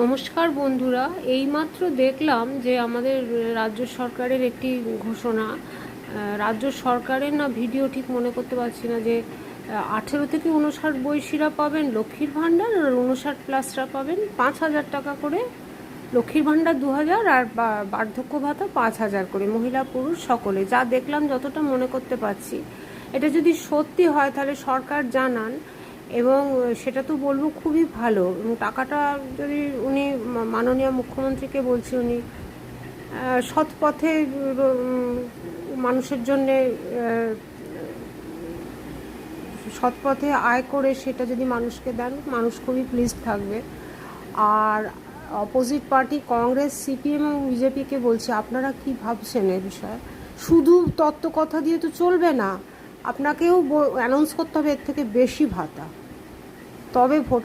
নমস্কার বন্ধুরা, এইমাত্র দেখলাম যে আমাদের রাজ্য সরকারের একটি ঘোষণা। রাজ্য সরকারের না ভিডিও ঠিক মনে করতে পারছি না, যে 18 থেকে 59 বয়সীরা পাবেন লক্ষ্মীর ভাণ্ডার, আর 59+রা পাবেন 5,000 টাকা করে। লক্ষ্মীর ভাণ্ডার 2,000 আর বার্ধক্য ভাতা 5,000 করে, মহিলা পুরুষ সকলে। যা দেখলাম, যতটা মনে করতে পারছি, এটা যদি সত্যি হয় তাহলে সরকার জানান, এবং সেটা তো বলবো খুবই ভালো। এবং টাকাটা যদি উনি, মাননীয় মুখ্যমন্ত্রীকে বলছি, উনি সৎ পথে মানুষের জন্যে সৎ পথে আয় করে সেটা যদি মানুষকে দেন, মানুষ খুবই প্লিজ থাকবে। আর অপোজিট পার্টি কংগ্রেস, সিপিএম এবং বিজেপিকে বলছি, আপনারা কি ভাবছেন এ বিষয়ে? শুধু তত্ত্ব কথা দিয়ে তো চলবে না, আপনাকেও অ্যানাউন্স করতে হবে এর থেকে বেশি ভাতা, তবে ভোট